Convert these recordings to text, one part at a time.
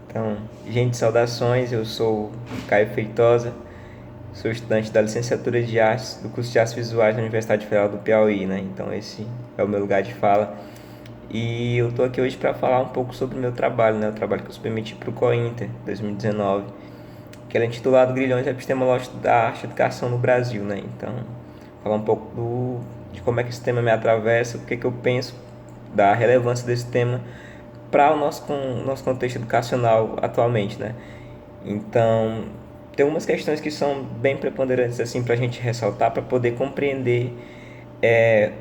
Então, gente, saudações, eu sou Caio Feitosa, sou estudante da licenciatura de artes, do curso de artes visuais da Universidade Federal do Piauí, né? Então esse é o meu lugar de fala. E eu tô aqui hoje para falar um pouco sobre o meu trabalho, né? O trabalho que eu submeti para o COINTER 2019, que era intitulado Grilhões Epistemológicos da Arte e Educação no Brasil, né? Então, falar um pouco de como é que esse tema me atravessa, o que eu penso da relevância desse tema para o nosso contexto educacional atualmente, né? Então, tem algumas questões que são bem preponderantes assim para a gente ressaltar, para poder compreender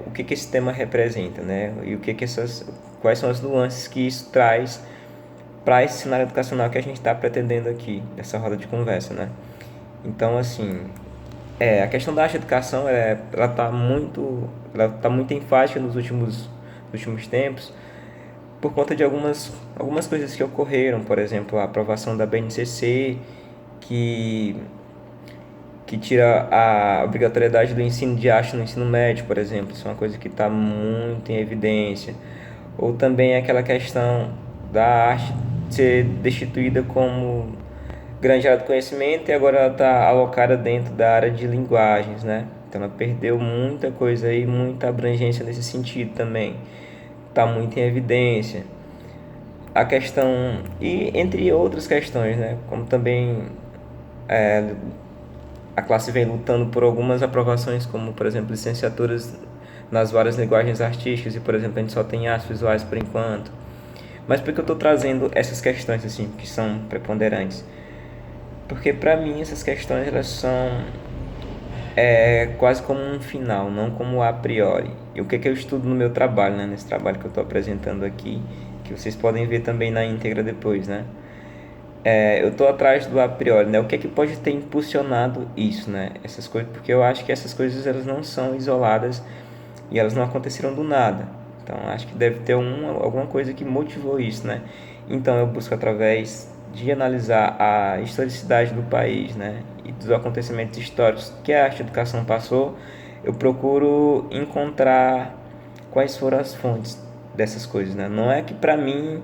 o que esse tema representa, né? E quais são as nuances que isso traz para esse cenário educacional que a gente está pretendendo aqui nessa roda de conversa, né? Então, assim, a questão da arte e educação, ela tá muito enfática nos últimos tempos, por conta de algumas coisas que ocorreram, por exemplo, a aprovação da BNCC, que, que tira a obrigatoriedade do ensino de arte no ensino médio, por exemplo, isso é uma coisa que está muito em evidência. Ou também aquela questão da arte ser destituída como grande área do conhecimento e agora ela está alocada dentro da área de linguagens, né? Então ela perdeu muita coisa aí, muita abrangência nesse sentido também. Está muito em evidência a questão e entre outras questões, né? Como também a classe vem lutando por algumas aprovações, como por exemplo licenciaturas nas várias linguagens artísticas e por exemplo a gente só tem artes visuais por enquanto. Mas por que eu estou trazendo essas questões assim que são preponderantes? Porque para mim essas questões elas são quase como um final, não como a priori. E o que eu estudo no meu trabalho, né? Nesse trabalho que eu estou apresentando aqui, que vocês podem ver também na íntegra depois, né? Eu estou atrás do a priori, né? O que pode ter impulsionado isso, né? Essas coisas, porque eu acho que essas coisas elas não são isoladas e elas não aconteceram do nada. Então acho que deve ter alguma coisa que motivou isso, né? Então eu busco através de analisar a historicidade do país, né? E dos acontecimentos históricos que a arte educação passou, eu procuro encontrar quais foram as fontes dessas coisas, né? Não é que para mim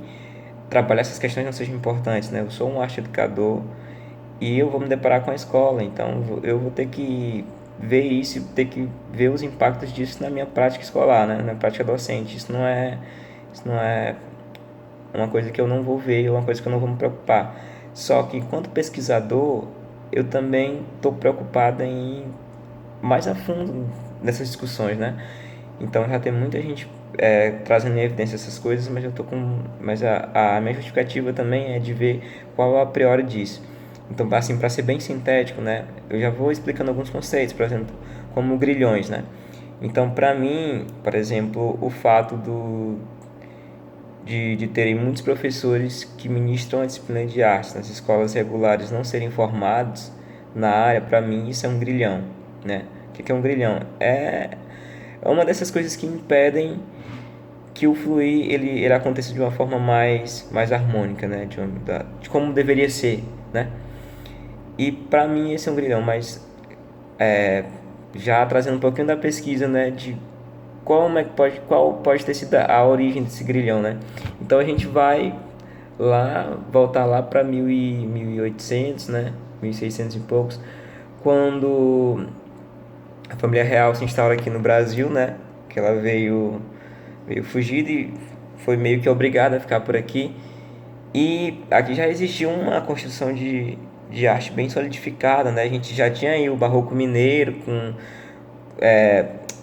trabalhar essas questões não sejam importantes, né? Eu sou um arte educador e eu vou me deparar com a escola, então eu vou ter que ver isso, ter que ver os impactos disso na minha prática escolar, né? Na minha prática docente. Isso não é uma coisa que eu não vou ver, uma coisa que eu não vou me preocupar. Só que enquanto pesquisador, eu também estou preocupado em ir mais a fundo nessas discussões, né? Então já tem muita gente trazendo em evidência essas coisas, mas eu tô com, mas a minha justificativa também é de ver qual é a priori disso. Então, assim, para ser bem sintético, né, eu já vou explicando alguns conceitos, por exemplo, como grilhões, né? Então, para mim, por exemplo, o fato de terem muitos professores que ministram a disciplina de artes nas escolas regulares não serem formados na área, para mim isso é um grilhão, né? O que é um grilhão? É uma dessas coisas que impedem que o fluir ele aconteça de uma forma mais harmônica, né? De como deveria ser, né? E para mim esse é um grilhão, mas já trazendo um pouquinho da pesquisa, né? De qual pode ter sido a origem desse grilhão, né? Então a gente vai voltar lá para 1800, né? 1600 e poucos, quando a família real se instaura aqui no Brasil, né? Que ela veio fugida e foi meio que obrigada a ficar por aqui. E aqui já existia uma construção de arte bem solidificada, né? A gente já tinha aí o barroco mineiro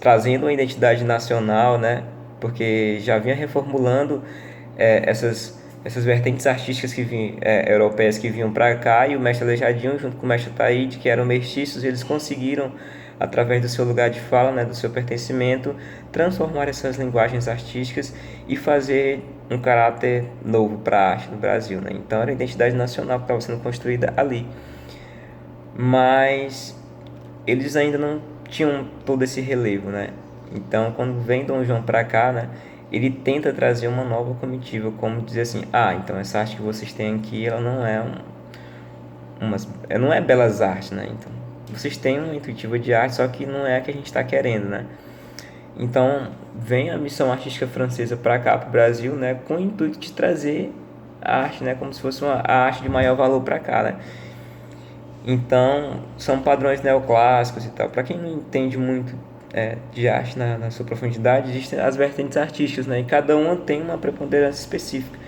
trazendo uma identidade nacional, né? Porque já vinha reformulando essas vertentes artísticas europeias que vinham para cá, e o mestre Aleijadinho junto com o mestre Taíde, que eram mestiços, eles conseguiram através do seu lugar de fala, né, do seu pertencimento, transformar essas linguagens artísticas e fazer um caráter novo para a arte no Brasil, né? Então era a identidade nacional que estava sendo construída ali, mas eles ainda não tinham todo esse relevo, né? Então, quando vem Dom João para cá, né, ele tenta trazer uma nova comitiva, como dizer assim, então essa arte que vocês têm aqui, ela não é belas artes, né? Então, vocês têm uma intuitiva de arte, só que não é a que a gente está querendo, né? Então, vem a missão artística francesa para cá, para o Brasil, né, com o intuito de trazer a arte, né, como se fosse a arte de maior valor para cá, né? Então, são padrões neoclássicos e tal. Para quem não entende muito de arte na sua profundidade, existem as vertentes artísticas, né? E cada uma tem uma preponderância específica.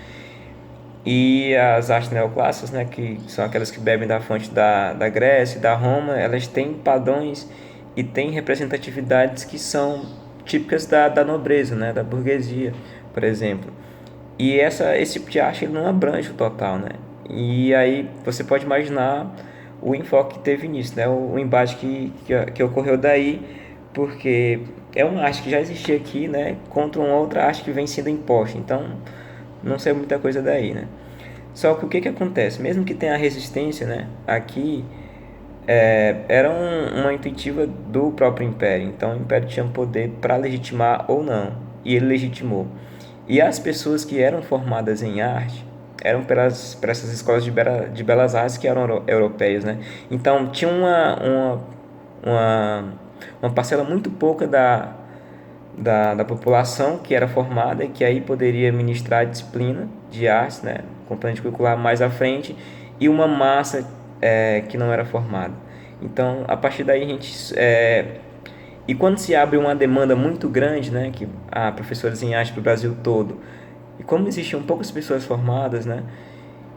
E as artes neoclássicas, né, que são aquelas que bebem da fonte da Grécia e da Roma, elas têm padrões e têm representatividades que são típicas da nobreza, né, da burguesia, por exemplo. E esse tipo de arte ele não abrange o total, né? E aí você pode imaginar o enfoque que teve nisso, né? O embate que ocorreu daí, porque é uma arte que já existia aqui, né? Contra uma outra arte que vem sendo imposta. Então, não sei muita coisa daí, né? Só que o que acontece? Mesmo que tenha resistência, né? Aqui era uma intuitiva do próprio Império. Então, o Império tinha poder para legitimar ou não. E ele legitimou. E as pessoas que eram formadas em arte eram por essas escolas de belas artes que eram europeias, né? Então, tinha uma, uma parcela muito pouca da população que era formada e que aí poderia ministrar a disciplina de artes, né, componente curricular mais à frente, e uma massa que não era formada. Então, a partir daí a gente... e quando se abre uma demanda muito grande, né, que há professores em arte para o Brasil todo, e como existiam poucas pessoas formadas, né,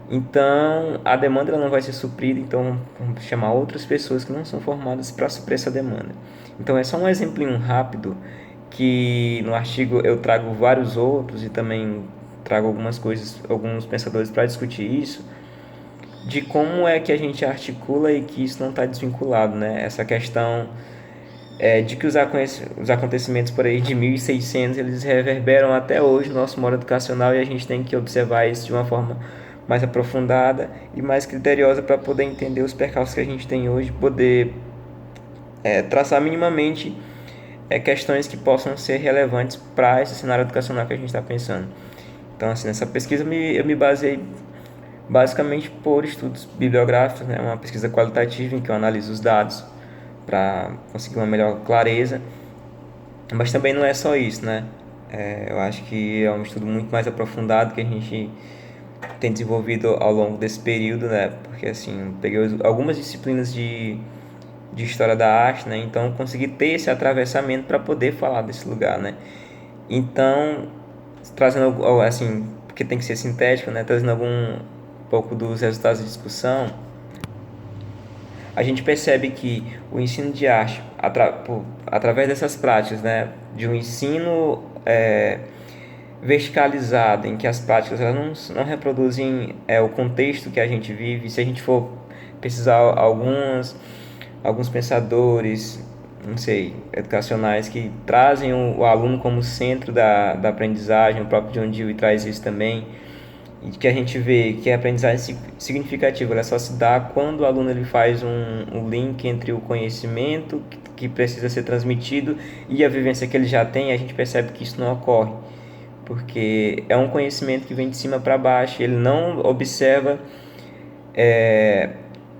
então a demanda ela não vai ser suprida, então vamos chamar outras pessoas que não são formadas para suprir essa demanda. Então é só um exemplinho rápido que no artigo eu trago vários outros e também trago algumas coisas, alguns pensadores para discutir isso, de como é que a gente articula e que isso não está desvinculado, né? Essa questão de que os acontecimentos por aí de 1600 eles reverberam até hoje no nosso modo educacional e a gente tem que observar isso de uma forma mais aprofundada e mais criteriosa para poder entender os percalços que a gente tem hoje, poder traçar minimamente questões que possam ser relevantes para esse cenário educacional que a gente está pensando. Então, assim, nessa pesquisa eu me baseei basicamente por estudos bibliográficos, né? Uma pesquisa qualitativa em que eu analiso os dados para conseguir uma melhor clareza, mas também não é só isso, né? Eu acho que é um estudo muito mais aprofundado que a gente tem desenvolvido ao longo desse período, né? Porque assim, eu peguei algumas disciplinas de história da arte, né? Então consegui ter esse atravessamento para poder falar desse lugar, né? Então, trazendo assim, porque tem que ser sintético, né? Trazendo algum pouco dos resultados de discussão, a gente percebe que o ensino de arte, através dessas práticas, né, de um ensino verticalizado, em que as práticas elas não reproduzem o contexto que a gente vive. Se a gente for pesquisar alguns pensadores, não sei, educacionais que trazem o aluno como centro da aprendizagem, o próprio John Dewey traz isso também, e que a gente vê que a aprendizagem significativa ela só se dá quando o aluno ele faz um link entre o conhecimento que precisa ser transmitido e a vivência que ele já tem. A gente percebe que isso não ocorre, porque é um conhecimento que vem de cima para baixo, ele não observa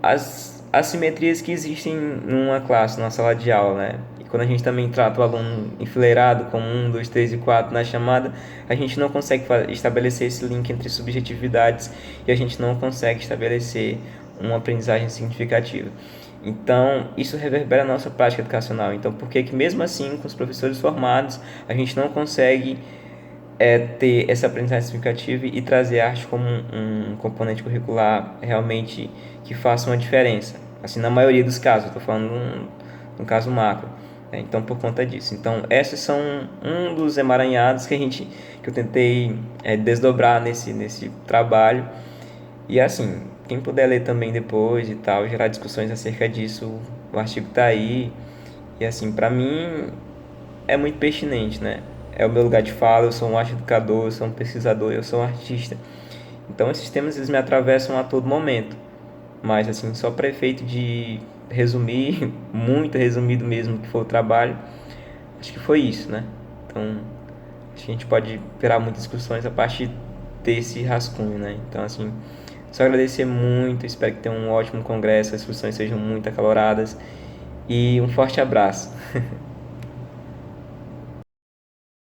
as assimetrias que existem numa classe, numa sala de aula, né? E quando a gente também trata o aluno enfileirado como 1, 2, 3 e 4 na chamada, a gente não consegue estabelecer esse link entre subjetividades e a gente não consegue estabelecer uma aprendizagem significativa. Então, isso reverbera a nossa prática educacional. Então, por que mesmo assim, com os professores formados, a gente não consegue ter essa aprendizagem significativa e trazer a arte como um componente curricular realmente que faça uma diferença? Assim, na maioria dos casos, estou falando num caso macro. Então, por conta disso. Então, esses são um dos emaranhados que eu tentei desdobrar nesse trabalho. E assim, quem puder ler também depois e tal, gerar discussões acerca disso, o artigo está aí. E assim, para mim é muito pertinente, né? É o meu lugar de fala, eu sou um arte educador, eu sou um pesquisador, eu sou um artista. Então esses temas eles me atravessam a todo momento. Mas assim, só para efeito de resumir, muito resumido mesmo que foi o trabalho, acho que foi isso, né? Então, acho que a gente pode gerar muitas discussões a partir desse rascunho, né? Então, assim, só agradecer muito, espero que tenha um ótimo congresso, as discussões sejam muito acaloradas e um forte abraço.